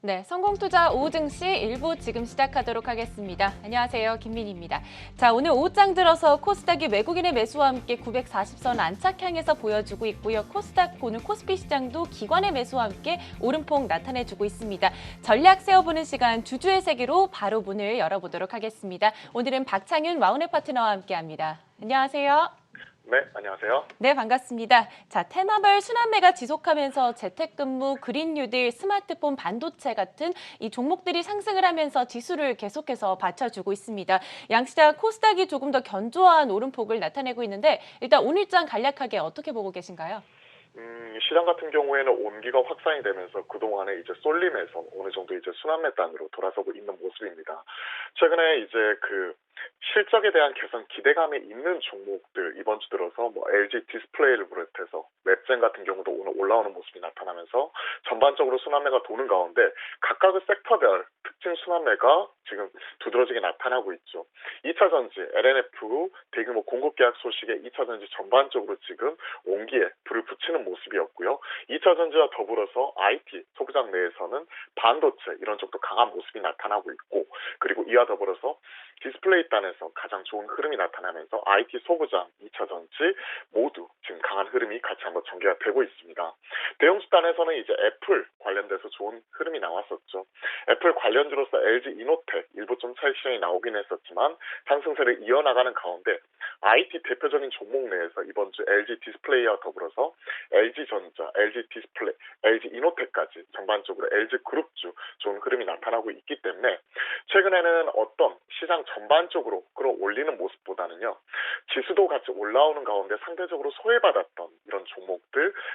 네, 성공투자 오후 증시 일부 지금 시작하도록 하겠습니다. 안녕하세요, 김민희입니다. 자, 오늘 오후장 들어서 코스닥이 외국인의 매수와 함께 940선 안착향에서 보여주고 있고요. 오늘 코스피 시장도 기관의 매수와 함께 오름폭 나타내주고 있습니다. 전략 세워보는 시간 주주의 세계로 바로 문을 열어보도록 하겠습니다. 오늘은 박창윤 와우넷 파트너와 함께합니다. 안녕하세요. 네, 안녕하세요. 네, 반갑습니다. 자, 테마별 순환매가 지속하면서 재택근무, 그린 뉴딜, 스마트폰, 반도체 같은 이 종목들이 상승을 하면서 지수를 계속해서 받쳐주고 있습니다. 양시장 코스닥이 조금 더 견조한 오름폭을 나타내고 있는데 일단 오늘장 간략하게 어떻게 보고 계신가요? 시장 같은 경우에는 온기가 확산이 되면서 그동안에 이제 쏠림에서 어느 정도 이제 순환매 단으로 돌아서고 있는 모습입니다. 최근에 이제 실적에 대한 개선 기대감이 있는 종목들 이번 주 들어서 LG 디스플레이를 비롯해서 웹젠 같은 경우도 오늘 올라오는 모습이 나타나면서 전반적으로 순환매가 도는 가운데 각각의 섹터별 특징 순환매가 지금 두드러지게 나타나고 있죠. 2차전지, LNF 대규모 공급 계약 소식에 2차전지 전반적으로 지금 온기에 불을 붙이는 모습이었고요. 2차전지와 더불어서 IT, 소부장 내에서는 반도체 이런 쪽도 강한 모습이 나타나고 있고 그리고 이와 더불어서 디스플레이 단에서 가장 좋은 흐름이 나타나면서 IT 소부장, 2차전지 모두 지금 강한 흐름이 같이 한번 전개가 되고 있습니다. 대형주 단에서는 이제 애플 관련돼서 좋은 흐름이 나왔었죠. 애플 관련주로서 LG 이노텍 일부 좀 차익 실현이 나오긴 했었지만 상승세를 이어나가는 가운데 IT 대표적인 종목 내에서 이번 주 LG 디스플레이와 더불어서 LG전자, LG 디스플레이, LG 이노텍까지 전반적으로 LG 그룹주 좋은 흐름이 나타나고 있기 때문에 최근에는 어떤 시장 전반적으로 끌어올리는 모습보다는요. 지수도 같이 올라오는 가운데 상대적으로 소외받았던 이런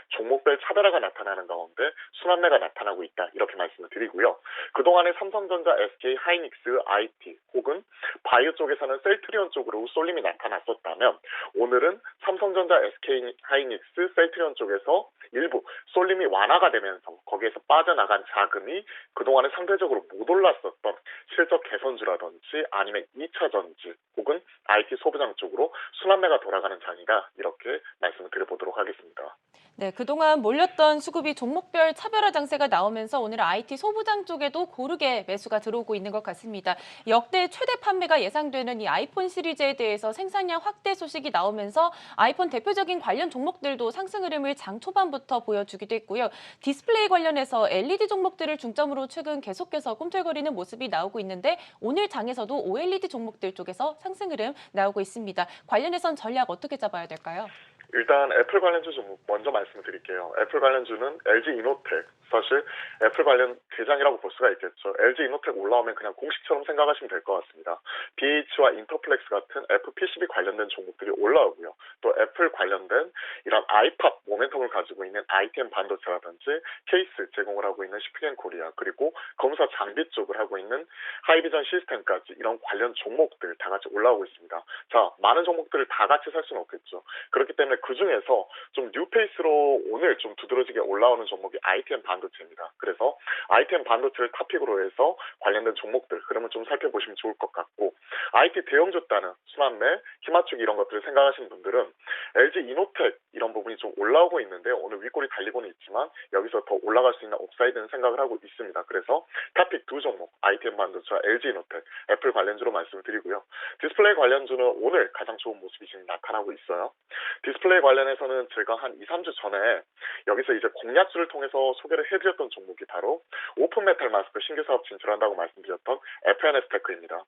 종목별 차별화가 나타나는 가운데 순환매가 나타나고 있다. 이렇게 말씀을 드리고요. 그동안에 삼성전자, SK 하이닉스, IT 혹은 바이오 쪽에서는 셀트리온 쪽으로 쏠림이 나타났었다면 오늘은 삼성전자, SK 하이닉스, 셀트리온 쪽에서 일부 쏠림이 완화가 되면서 거기에서 빠져나간 자금이 그동안에 상대적으로 못 올랐었던 실적 개선주라든지 아니면 2차전지 혹은 IT 소부장 쪽으로 순환매가 돌아가는 장이다. 이렇게 말씀을 드려보도록 하겠습니다. 네, 그동안 몰렸던 수급이 종목별 차별화 장세가 나오면서 오늘 IT 소부장 쪽에도 고르게 매수가 들어오고 있는 것 같습니다. 역대 최대 판매가 예상되는 이 아이폰 시리즈에 대해서 생산량 확대 소식이 나오면서 아이폰 대표적인 관련 종목들도 상승 흐름을 장 초반부터 보여주기도 했고요. 디스플레이 관련해서 LED 종목들을 중점으로 최근 계속해서 꿈틀거리는 모습이 나오고 있는데 오늘 장에서도 OLED 종목들 쪽에서 상승 흐름 나오고 있습니다. 관련해선 전략 어떻게 잡아야 될까요? 일단 애플 관련주 좀 먼저 말씀드릴게요. 애플 관련주는 LG 이노텍, 사실 애플 관련 대장이라고 볼 수가 있겠죠. LG 이노텍 올라오면 그냥 공식처럼 생각하시면 될 것 같습니다. BH와 인터플렉스 같은 FPCB 관련된 종목들이 올라오고요. 또 애플 관련된 이런 아이팝 모멘텀을 가지고 있는 ITM 반도체라든지 케이스 제공을 하고 있는 시프겐 코리아 그리고 검사 장비 쪽을 하고 있는 하이비전 시스템까지 이런 관련 종목들 다 같이 올라오고 있습니다. 자, 많은 종목들을 다 같이 살 수는 없겠죠. 그렇기 때문에 그중에서 좀 뉴페이스로 오늘 좀 두드러지게 올라오는 종목이 ITM 반도체입니다. 그래서 ITM 반도체를 탑픽으로 해서 관련된 종목들 흐름을 좀 살펴보시면 좋을 것 같고 IT 대형주 따는 순환매, 희망축 이런 것들을 생각하시는 분들은 LG 이노텍 이런 부분이 좀 올라오고 있는데 오늘 윗골이 달리고는 있지만 여기서 더 올라갈 수 있는 업사이드는 생각을 하고 있습니다. 그래서 탑픽 두 종목 ITM 반도체와 LG 이노텍, 애플 관련주로 말씀을 드리고요. 디스플레이 관련주는 오늘 가장 좋은 모습이 지금 나타나고 있어요. 디스플레이 관련해서는 제가 한 2, 3주 전에 여기서 이제 공략주를 통해서 소개를 해드렸던 종목이 바로 오픈 메탈 마스크 신규 사업 진출한다고 말씀드렸던 FNS 테크입니다.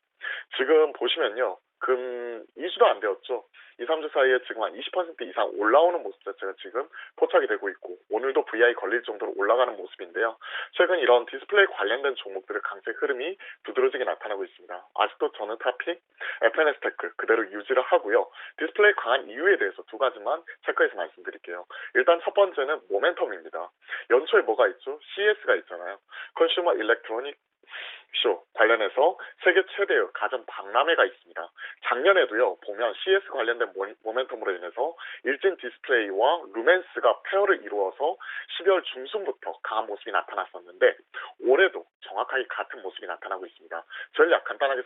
지금 보시면요. 금 2주도 안 되었죠. 2, 3주 사이에 지금 한 20% 이상 올라오는 모습 자체가 지금 포착이 되고 있고 오늘도 VI 걸릴 정도로 올라가는 모습인데요. 최근 이런 디스플레이 관련된 종목들의 강세 흐름이 두드러지게 나타나고 있습니다. 아직도 저는 탑픽 FNS 테크 그대로 유지를 하고요. 디스플레이 강한 이유에 대해서 두 가지만 체크해서 말씀드릴게요. 일단 첫 번째는 모멘텀입니다. 연초에 뭐가 있죠? CES가 있잖아요. 컨슈머 일렉트로닉 쇼 관련해서 세계 최대의 가전 박람회가 있습니다. 작년에도요 보면 CS 관련된 모멘텀으로 인해서 일진 디스플레이와 루멘스가 페어를 이루어서 12월 중순부터 강한 모습이 나타났었는데 올해도 정확하게 같은 모습이 나타나고 있습니다. 전략 간단하게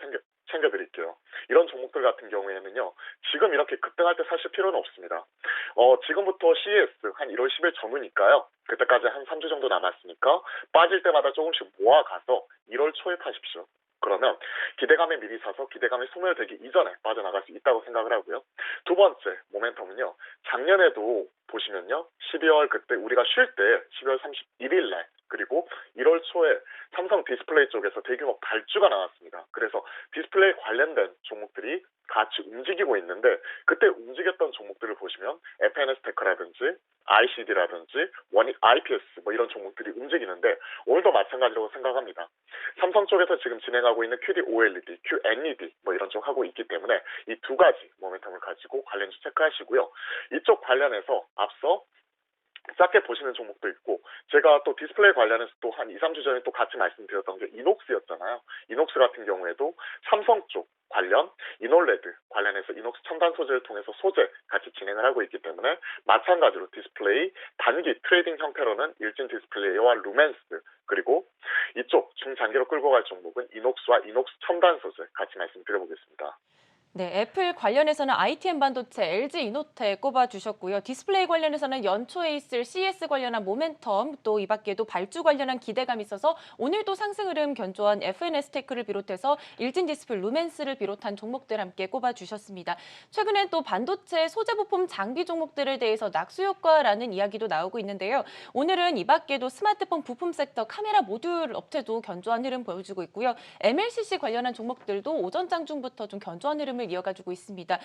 챙겨드릴게요. 이런 종목들 같은 경우에는요 지금 이렇게 급등할 때 사실 필요는 없습니다. 지금부터 CES 한 1월 10일 전후니까요. 그때까지 한 3주 정도 남았으니까 빠질 때마다 조금씩 모아가서 1월 초에 파십시오. 그러면 기대감에 미리 사서 기대감이 소멸되기 이전에 빠져나갈 수 있다고 생각을 하고요. 두 번째 모멘텀은요. 작년에도 보시면요. 12월 그때 우리가 쉴 때 12월 31일 날 그리고 1월 초에 삼성 디스플레이 쪽에서 대규모 발주가 나왔습니다. 그래서 디스플레이 관련된 종목들이 같이 움직이고 있는데 그때 움직였던 종목들을 보시면 FNS테크라든지 ICD라든지 원익 IPS 뭐 이런 종목들이 움직이는데 오늘도 마찬가지라고 생각합니다. 삼성 쪽에서 지금 진행하고 있는 QD OLED, QNED 뭐 이런 쪽 하고 있기 때문에 이 두 가지 모멘텀을 가지고 관련주 체크하시고요. 이쪽 관련해서 앞서 작게 보시는 종목도 있고 제가 또 디스플레이 관련해서 또 한 2, 3주 전에 또 같이 말씀드렸던 게 이녹스였잖아요. 이녹스 같은 경우에도 삼성 쪽 관련 이놀레드 관련해서 이녹스 첨단 소재를 통해서 소재 같이 진행을 하고 있기 때문에 마찬가지로 디스플레이 단기 트레이딩 형태로는 일진 디스플레이와 루멘스 그리고 이쪽 중장기로 끌고 갈 종목은 이녹스와 이녹스 첨단 소재 같이 말씀드려보겠습니다. 네, 애플 관련해서는 ITM 반도체, LG 이노텍 꼽아주셨고요. 디스플레이 관련해서는 연초에 있을 CES 관련한 모멘텀, 또 이 밖에도 발주 관련한 기대감이 있어서 오늘도 상승 흐름 견조한 FNS테크를 비롯해서 일진 디스플, 루멘스를 비롯한 종목들 함께 꼽아주셨습니다. 최근엔 또 반도체 소재 부품 장비 종목들에 대해서 낙수 효과라는 이야기도 나오고 있는데요. 오늘은 이 밖에도 스마트폰 부품 섹터 카메라 모듈 업체도 견조한 흐름 보여주고 있고요. MLCC 관련한 종목들도 오전 장중부터 좀 견조한 흐름 이어가지고 있습니다.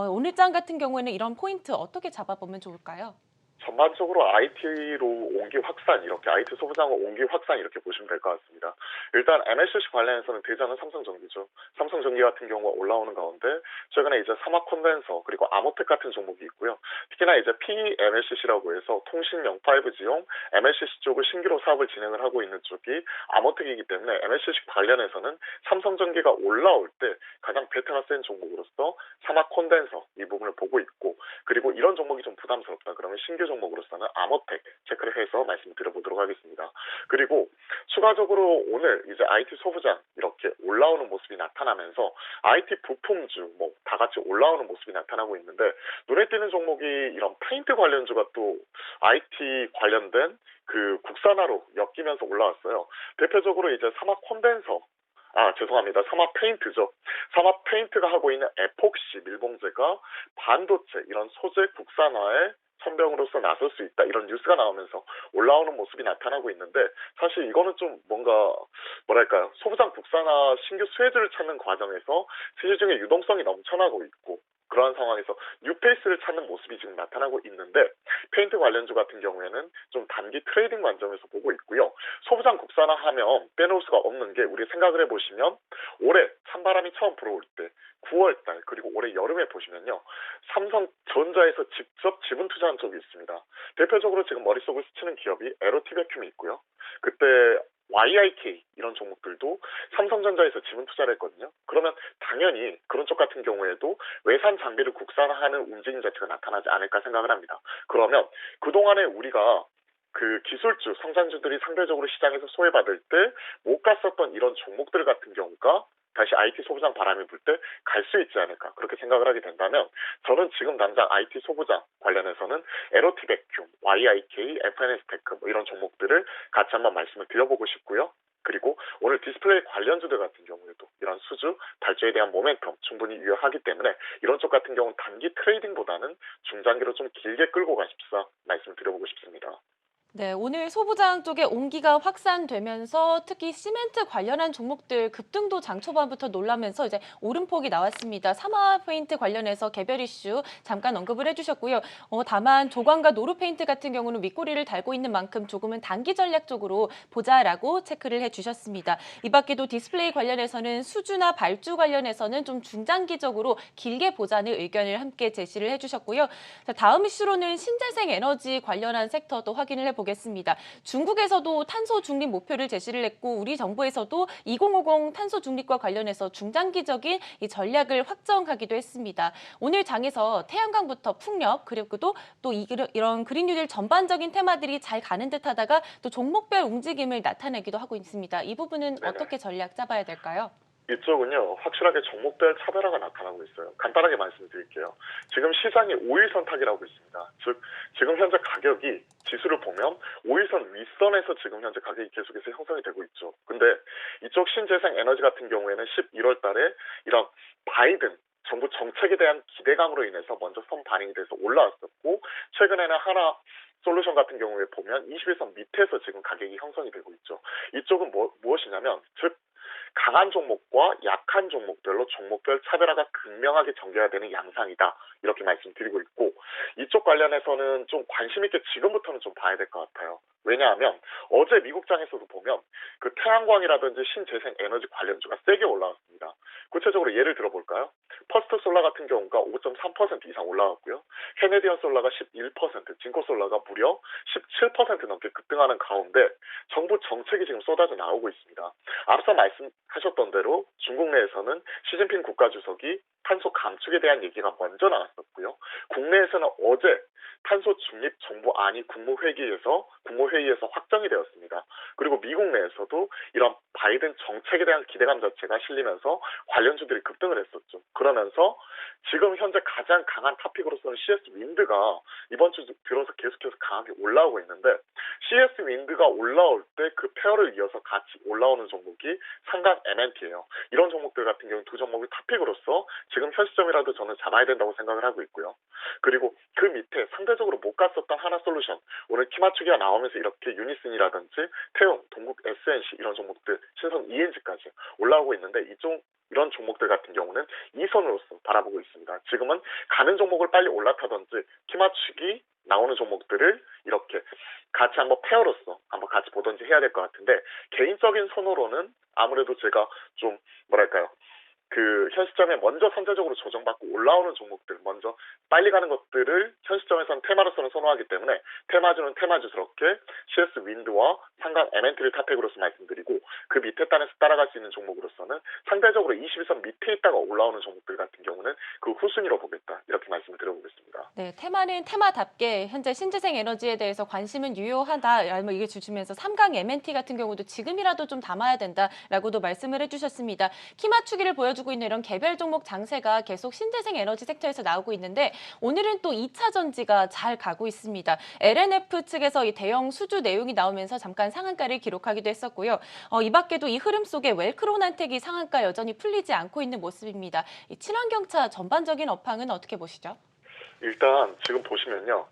오늘 장 같은 경우에는 이런 포인트 어떻게 잡아보면 좋을까요? 전반적으로 IT로 옹기 확산 이렇게 IT 소부장과 옹기 확산 이렇게 보시면 될 것 같습니다. 일단 MLCC 관련해서는 대장은 삼성전기죠. 삼성전기 같은 경우가 올라오는 가운데 최근에 이제 사막 콘덴서 그리고 아모텍 같은 종목이 있고요. 특히나 이제 PMLCC라고 해서 통신용 5G용 MLCC 쪽을 신규로 사업을 진행을 하고 있는 쪽이 아모텍이기 때문에 MLCC 관련해서는 삼성전기가 올라올 때 가장 베타가 센 종목으로서 사막 콘덴서 이 부분을 보고 있고 그리고 이런 종목이 좀 부담스럽다 그러면 신규 종목으로서는 아모텍 체크를 해서 말씀드려보도록 하겠습니다. 그리고 추가적으로 오늘 이제 IT 소부장 이렇게 올라오는 모습이 나타나면서 IT 부품주 뭐 다 같이 올라오는 모습이 나타나고 있는데 눈에 띄는 종목이 이런 페인트 관련주가 또 IT 관련된 그 국산화로 엮이면서 올라왔어요. 대표적으로 이제 사막 콘덴서 죄송합니다. 사막 페인트죠. 사막 페인트가 하고 있는 에폭시 밀봉제가 반도체 이런 소재 국산화에 선병으로서 나설 수 있다 이런 뉴스가 나오면서 올라오는 모습이 나타나고 있는데 사실 이거는 좀 뭔가 뭐랄까요 소부장 국산화 신규 수혜주를 찾는 과정에서 시중에 유동성이 넘쳐나고 있고 그러한 상황에서 뉴페이스를 찾는 모습이 지금 나타나고 있는데 페인트 관련주 같은 경우에는 좀 단기 트레이딩 관점에서 보고 있고요. 소부장 국산화하면 빼놓을 수가 없는 게 우리 생각을 해보시면 올해 찬바람이 처음 불어올 때 9월달 그리고 올해 여름에 보시면요. 삼성전자에서 직접 지분 투자한 쪽이 있습니다. 대표적으로 지금 머릿속을 스치는 기업이 에로티베큐이 있고요. 그때 YIK 이런 종목들도 삼성전자에서 지분 투자를 했거든요. 그러면 당연히 그런 쪽 같은 경우에도 외산 장비를 국산화하는 움직임 자체가 나타나지 않을까 생각을 합니다. 그러면 그동안에 우리가 그 기술주, 성장주들이 상대적으로 시장에서 소외받을 때 못 갔었던 이런 종목들 같은 경우가 다시 IT 소부장 바람이 불 때 갈 수 있지 않을까 그렇게 생각을 하게 된다면 저는 지금 당장 IT 소부장 관련해서는 에로티베큐, YIK, FNS테크 뭐 이런 종목들을 같이 한번 말씀을 드려보고 싶고요. 그리고 오늘 디스플레이 관련주들 같은 경우에도 이런 수주, 발주에 대한 모멘텀 충분히 유효하기 때문에 이런 쪽 같은 경우는 단기 트레이딩보다는 중장기로 좀 길게 끌고 가십사 말씀드려보고 싶습니다. 네, 오늘 소부장 쪽에 온기가 확산되면서 특히 시멘트 관련한 종목들 급등도 장 초반부터 놀라면서 이제 오름폭이 나왔습니다. 사마 페인트 관련해서 개별 이슈 잠깐 언급을 해주셨고요. 다만 조광과 노루 페인트 같은 경우는 윗꼬리를 달고 있는 만큼 조금은 단기 전략적으로 보자라고 체크를 해주셨습니다. 이 밖에도 디스플레이 관련해서는 수주나 발주 관련해서는 좀 중장기적으로 길게 보자는 의견을 함께 제시를 해주셨고요. 자, 다음 이슈로는 신재생 에너지 관련한 섹터도 확인을 해보겠습니다. 중국에서도 탄소 중립 목표를 제시를 했고 우리 정부에서도 2050 탄소 중립과 관련해서 중장기적인 이 전략을 확정하기도 했습니다. 오늘 장에서 태양광부터 풍력 그리고 또 이런 그린 뉴딜 전반적인 테마들이 잘 가는 듯하다가 또 종목별 움직임을 나타내기도 하고 있습니다. 이 부분은 네네. 어떻게 전략 짜봐야 될까요? 이쪽은요, 확실하게 종목별 차별화가 나타나고 있어요. 간단하게 말씀드릴게요. 지금 시장이 5일선 타기라고 있습니다. 즉, 지금 현재 가격이 지수를 보면 5일선 윗선에서 지금 현재 가격이 계속해서 형성이 되고 있죠. 근데 이쪽 신재생 에너지 같은 경우에는 11월 달에 이런 바이든 정부 정책에 대한 기대감으로 인해서 먼저 선 반영이 돼서 올라왔었고, 최근에는 하나 솔루션 같은 경우에 보면 21선 밑에서 지금 가격이 형성이 되고 있죠. 이쪽은 무엇이냐면, 즉 강한 종목과 약한 종목별로 종목별 차별화가 극명하게 전개가 되는 양상이다. 이렇게 말씀드리고 있고, 이쪽 관련해서는 좀 관심 있게 지금부터는 좀 봐야 될 것 같아요. 왜냐하면 어제 미국장에서도 보면 그 태양광이라든지 신재생 에너지 관련주가 세게 올라왔습니다. 구체적으로 예를 들어볼까요? 퍼스트 솔라 같은 경우가 5.3% 이상 올라왔고요. 캐네디언 솔라가 11%, 진코 솔라가 무려 17% 넘게 급등하는 가운데 정부 정책이 지금 쏟아져 나오고 있습니다. 앞서 말씀하셨던 대로 중국 내에서는 시진핑 국가주석이 탄소 감축에 대한 얘기가 먼저 나왔었고요. 국내에서는 어제 탄소 중립 정부안이 국무회의에서 확정이 되었습니다. 그리고 미국 내에서도 이런 바이든 정책에 대한 기대감 자체가 실리면서 관련주들이 급등을 했었죠. 그러면서 지금 현재 가장 강한 토픽으로서는 CS 윈드가 이번 주 들어서 계속해서 강하게 올라오고 있는데, CS 윈드가 올라올 때 그 페어를 이어서 같이 올라오는 종목이 상강 MNT예요. 이런 종목들 같은 경우는 두 종목을 토픽으로서 지금 현 시점이라도 저는 잡아야 된다고 생각을 하고 있고요. 그리고 그 밑에 상대적으로 못 갔었던 하나솔루션, 오늘 키 맞추기가 나오면서 이렇게 유니슨이라든지 태용, 동국 SNC 이런 종목들, 신성 ENG까지 올라오고 있는데, 이런 종목들 같은 경우는 이선으로서 바라보고 있습니다. 지금은 가는 종목을 빨리 올라타든지 키 맞추기 나오는 종목들을 이렇게 같이 한번 페어로서 한번 같이 보든지 해야 될 것 같은데, 개인적인 선호로는 아무래도 제가 좀 뭐랄까요, 그 현 시점에 먼저 선제적으로 조정받고 올라오는 종목들, 먼저 빨리 가는 것들을 현 시점에서는 테마로서는 선호하기 때문에 테마주는 테마주스럽게 CS 윈드와 상강 MNT를 탑픽으로서 말씀드리고, 그 밑에 단에서 따라갈 수 있는 종목으로서는 상대적으로 21선 밑에 있다가 올라오는 종목들 같은 경우는 그 후순위로 보겠다, 이렇게 말씀을 드려보겠습니다. 네, 테마는 테마답게 현재 신재생 에너지에 대해서 관심은 유효하다, 얘기해 주시면서 3강 MNT 같은 경우도 지금이라도 좀 담아야 된다라고도 말씀을 해주셨습니다. 키 맞추기를 보여주고 있는 이런 개별 종목 장세가 계속 신재생 에너지 섹터에서 나오고 있는데, 오늘은 또 2차 전지가 잘 가고 있습니다. LNF 측에서 이 대형 수주 내용이 나오면서 잠깐 상한가를 기록하기도 했었고요. 이 밖에도 이 흐름 속에 웰크론한텍이 상한가 여전히 풀리지 않고 있는 모습입니다. 이 친환경차 전반적인 업황은 어떻게 보시죠? 일단 지금 보시면요,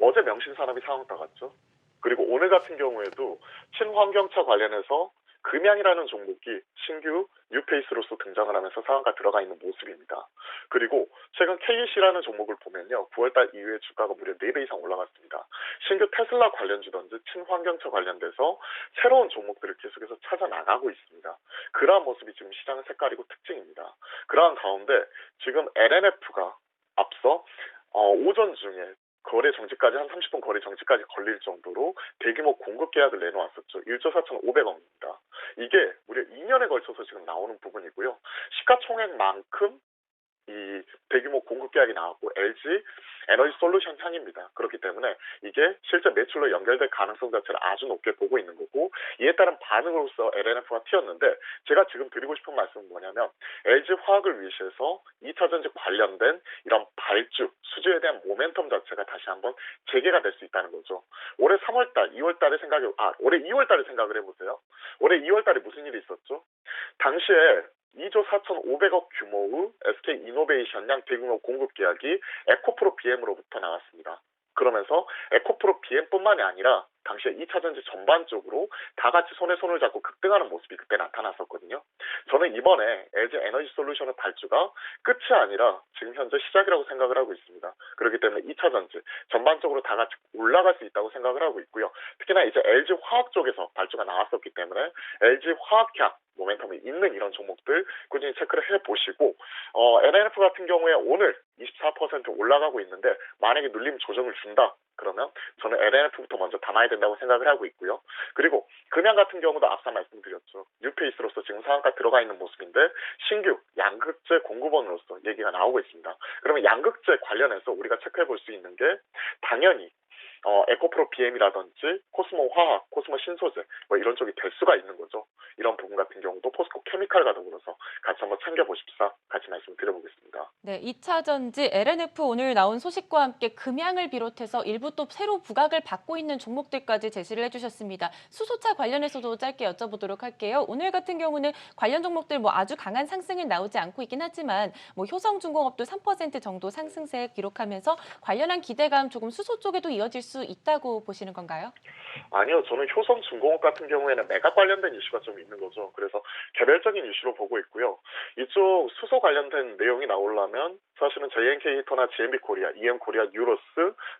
어제 명신산업이 상한가 갔죠. 그리고 오늘 같은 경우에도 친환경차 관련해서 금양이라는 종목이 신규 뉴페이스로서 등장을 하면서 상한가 들어가 있는 모습입니다. 그리고 최근 KEC라는 종목을 보면요, 9월달 이후에 주가가 무려 4배 이상 올라갔습니다. 신규 테슬라 관련주든지 친환경차 관련돼서 새로운 종목들을 계속해서 찾아 나가고 있습니다. 그러한 모습이 지금 시장 색깔이고 특징입니다. 그러한 가운데 지금 LNF가 앞서 오전 중에 거래 정지까지 한 30분 거래 정지까지 걸릴 정도로 대규모 공급 계약을 내놓았었죠. 1조 4,500억입니다. 이게 무려 2년에 걸쳐서 지금 나오는 부분이고요. 시가총액만큼 이 대규모 공급 계약이 나왔고 LG 에너지 솔루션 향입니다. 그렇기 때문에 이게 실제 매출로 연결될 가능성 자체를 아주 높게 보고 있는 거고, 이에 따른 반응으로서 LNF가 튀었는데, 제가 지금 드리고 싶은 말씀은 뭐냐면, LG 화학을 위시해서 2차 전지 관련된 이런 발주, 수주에 대한 모멘텀 자체가 다시 한번 재개가 될 수 있다는 거죠. 올해 3월달, 2월달에 올해 2월달에 생각을 해보세요. 올해 2월달에 무슨 일이 있었죠? 당시에 2조 4,500억 규모의 SK이노베이션양 대규모 공급 계약이 에코프로 BM으로부터 나왔습니다. 그러면서 에코프로 BM뿐만이 아니라 당시에 2차 전지 전반적으로 다 같이 손에 손을 잡고 급등하는 모습이 그때 나타났었거든요. 저는 이번에 LG 에너지 솔루션의 발주가 끝이 아니라 지금 현재 시작이라고 생각을 하고 있습니다. 그렇기 때문에 2차 전지 전반적으로 다 같이 올라갈 수 있다고 생각을 하고 있고요. 특히나 이제 LG 화학 쪽에서 발주가 나왔었기 때문에 LG 화학향 모멘텀이 있는 이런 종목들 꾸준히 체크를 해보시고, LNF 같은 경우에 오늘 24% 올라가고 있는데, 만약에 눌림 조정을 준다 그러면 저는 LNF부터 먼저 담아야 된다고 생각을 하고 있고요. 그리고 금양 같은 경우도 앞서 말씀드렸죠. 뉴페이스로서 지금 상한가 들어가 있는 모습인데, 신규 양극재 공급원으로서 얘기가 나오고 있습니다. 그러면 양극재 관련해서 우리가 체크해 볼 수 있는 게 당연히 에코프로 BM이라든지 코스모 화학, 코스모 신소재 뭐 이런 쪽이 될 수가 있는 거죠. 이런 부분 같은 경우도 포스코 케미칼과 더불어서 같이 한번 챙겨보십사 같이 말씀드려보겠습니다. 네, 2차 전지 LNF 오늘 나온 소식과 함께 금양을 비롯해서 일부 또 새로 부각을 받고 있는 종목들까지 제시를 해주셨습니다. 수소차 관련해서도 짧게 여쭤보도록 할게요. 오늘 같은 경우는 관련 종목들 뭐 아주 강한 상승은 나오지 않고 있긴 하지만 뭐 효성중공업도 3% 정도 상승세 기록하면서 관련한 기대감 조금 수소 쪽에도 이어질 수 있다고 보시는 건가요? 아니요, 저는 효성중공업 같은 경우에는 매각 관련된 이슈가 좀 있는 거죠. 그래서 개별적인 이슈로 보고 있고요. 이쪽 수소 관련된 내용이 나오려면 사실은 JNK 히터나 GMB 코리아, EM 코리아, 유로스,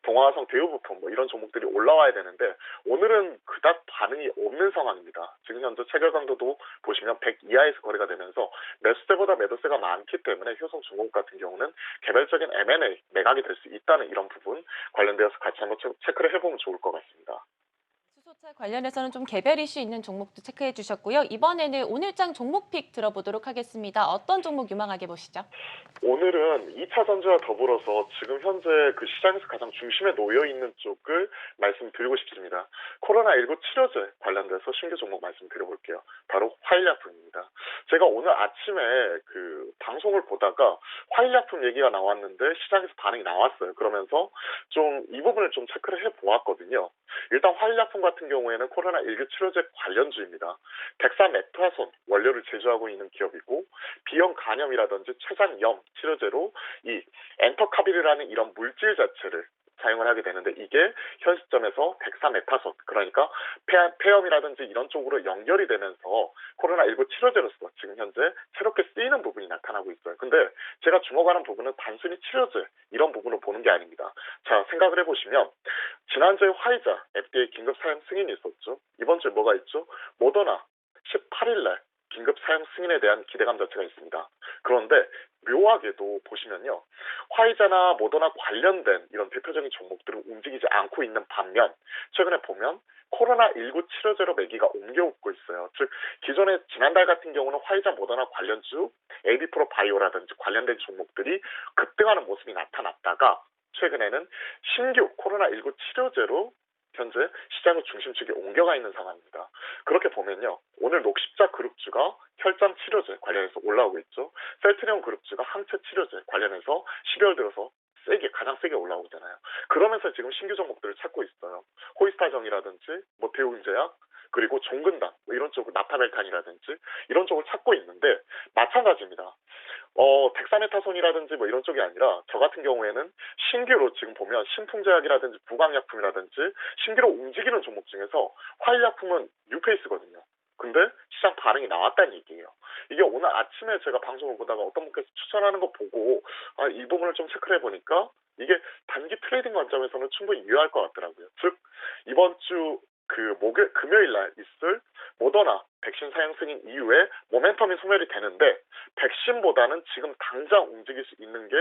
동아화성 대우부품 뭐 이런 종목들이 올라와야 되는데 오늘은 그닥 반응이 없는 상황입니다. 지금 현재 체결 강도도 보시면 100 이하에서 거래가 되면서 매수세보다 매도세가 많기 때문에 효성중공업 같은 경우는 개별적인 M&A 매각이 될 수 있다는 이런 부분 관련되어서 같이 한번 체크를 해보면 좋을 것 같습니다. 수소차 관련해서는 좀 개별 이슈 있는 종목도 체크해 주셨고요. 이번에는 오늘장 종목픽 들어보도록 하겠습니다. 어떤 종목 유망하게 보시죠? 오늘은 2차 전지와 더불어서 지금 현재 그 시장에서 가장 중심에 놓여 있는 쪽을 말씀드리고 싶습니다. 코로나19 치료제 관련돼서 신규 종목 말씀드려볼게요. 바로 화일약품입니다. 제가 오늘 아침에 그 방송을 보다가 화일약품 얘기가 나왔는데 시장에서 반응이 나왔어요. 그러면서 좀 이 부분을 좀 체크를 해보았거든요. 일단 화일약품 같은 경우에는 코로나19 치료제 관련주입니다. 덱사메타손 원료를 제조하고 있는 기업이고 비형 간염이라든지 췌장염 치료제로 이 엔터카빌이라는 이런 물질 자체를 사용을 하게 되는데 이게 현 시점에서 덱사메타손 그러니까 폐염이라든지 이런 쪽으로 연결이 되면서 코로나19 치료제로서 지금 현재 새롭게 쓰이는 부분이 나타나고 있어요. 근데 제가 주목하는 부분은 단순히 치료제 이런 부분을 보는 게 아닙니다. 자, 생각을 해보시면 지난주에 화이자 FDA 긴급 사용 승인이 있었죠. 이번 주에 뭐가 있죠? 모더나 18일 날 긴급 사용 승인에 대한 기대감 자체가 있습니다. 그런데 묘하게도 보시면요. 화이자나 모더나 관련된 이런 대표적인 종목들은 움직이지 않고 있는 반면 최근에 보면 코로나19 치료제로 매기가 옮겨오고 있어요. 즉 기존에 지난달 같은 경우는 화이자 모더나 관련주 에이비프로 바이오라든지 관련된 종목들이 급등하는 모습이 나타났다가 최근에는 신규 코로나19 치료제로 현재 시장의 중심축에 옮겨가 있는 상황입니다. 그렇게 보면요. 오늘 녹십자 그룹주가 혈장 치료제 관련해서 올라오고 있죠. 셀트리온 그룹주가 항체 치료제 관련해서 12월 들어서 가장 세게 올라오고 있잖아요. 그러면서 지금 신규 종목들을 찾고 있어요. 호이스타정이라든지 뭐 대웅제약 그리고 종근당 뭐 이런 쪽으로 나타벨탄이라든지 이런 쪽을 찾고 있는데 마찬가지입니다. 덱사메타손이라든지 뭐 이런 쪽이 아니라 저 같은 경우에는 신규로 지금 보면 신풍제약이라든지 부강약품이라든지 신규로 움직이는 종목 중에서 화일약품은 뉴페이스거든요. 근데 시장 반응이 나왔다는 얘기예요. 이게 오늘 아침에 제가 방송을 보다가 어떤 분께서 추천하는 거 보고 이 부분을 좀 체크를 해보니까 이게 단기 트레이딩 관점에서는 충분히 유효할 것 같더라고요. 즉 이번 주 금요일 날 있을 모더나 백신 사용 승인 이후에 모멘텀이 소멸이 되는데 백신보다는 지금 당장 움직일 수 있는 게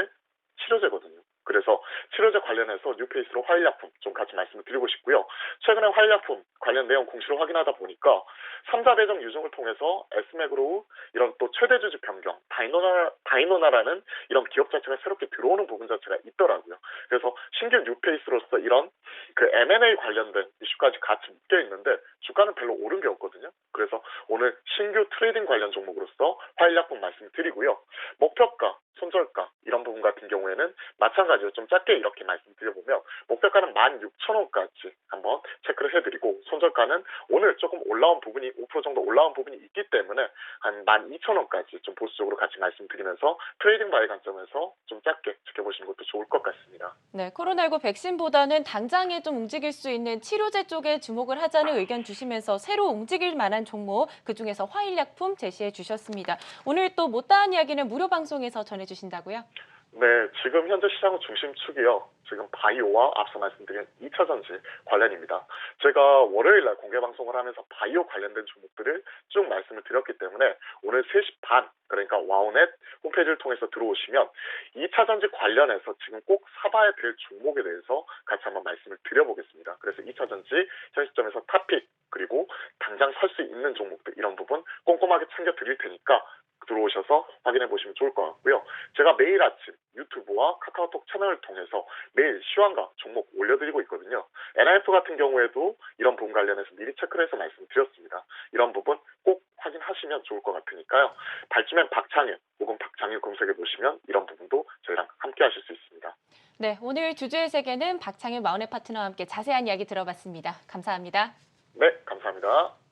치료제거든요. 그래서 치료제 관련해서 뉴페이스로 화일약품 좀 같이 말씀을 드리고 싶고요. 최근에 화일약품 관련 내용 공시를 확인하다 보니까 3자 배정 유증을 통해서 에스맥으로 이런 또 최대 주주 변경, 다이노나라는 이런 기업 자체가 새롭게 들어오는 부분 자체가 있더라고요. 그래서 신규 뉴페이스로서 이런 그 M&A 관련된 이슈까지 같이 묶여 있는데 주가는 별로 오른 게 없거든요. 그래서 오늘 신규 트레이딩 관련 종목으로서 화일약품 말씀드리고요. 목표가, 손절가 이런 부분 같은 경우에는 마찬가지로 좀 짧게 이렇게 말씀드려보면 목표가는 16,000원까지 한번 체크를 해드리고 손절가는 오늘 조금 올라온 부분이 5% 정도 올라온 부분이 있기 때문에 한 12,000원까지 좀 보수적으로 같이 말씀드리면서 트레이딩 바이 관점에서 좀 짧게 지켜보시는 것도 좋을 것 같습니다. 네, 코로나19 백신보다는 당장에 좀 움직일 수 있는 치료제 쪽에 주목을 하자는 의견 주시면서 새로 움직일 만한 종목, 그중에서 화일약품 제시해 주셨습니다. 오늘 또 못다한 이야기는 무료 방송에서 전해주신다고요? 네, 지금 현재 시장의 중심축이요. 지금 바이오와 앞서 말씀드린 2차 전지 관련입니다. 제가 월요일 날 공개 방송을 하면서 바이오 관련된 종목들을 쭉 말씀을 드렸기 때문에 오늘 3시 반, 그러니까 와우넷 홈페이지를 통해서 들어오시면 2차 전지 관련해서 지금 꼭 사봐야 될 종목에 대해서 같이 한번 말씀을 드려보겠습니다. 그래서 2차 전지 현 시점에서 탑픽, 그리고 당장 살 수 있는 종목들 이런 부분 꼼꼼하게 챙겨 드릴 테니까 들어오셔서 확인해 보시면 좋을 것 같고요. 제가 매일 아침 유튜브와 카카오톡 채널을 통해서 매일 시황과 종목 올려드리고 있거든요. NIF 같은 경우에도 이런 부분 관련해서 미리 체크를 해서 말씀드렸습니다. 이런 부분 꼭 확인하시면 좋을 것 같으니까요. 발주맨 박창일 혹은 박창일 검색해 보시면 이런 부분도 저희랑 함께 하실 수 있습니다. 네, 오늘 주주의 세계는 박창일 마운의 파트너와 함께 자세한 이야기 들어봤습니다. 감사합니다. 네, 감사합니다.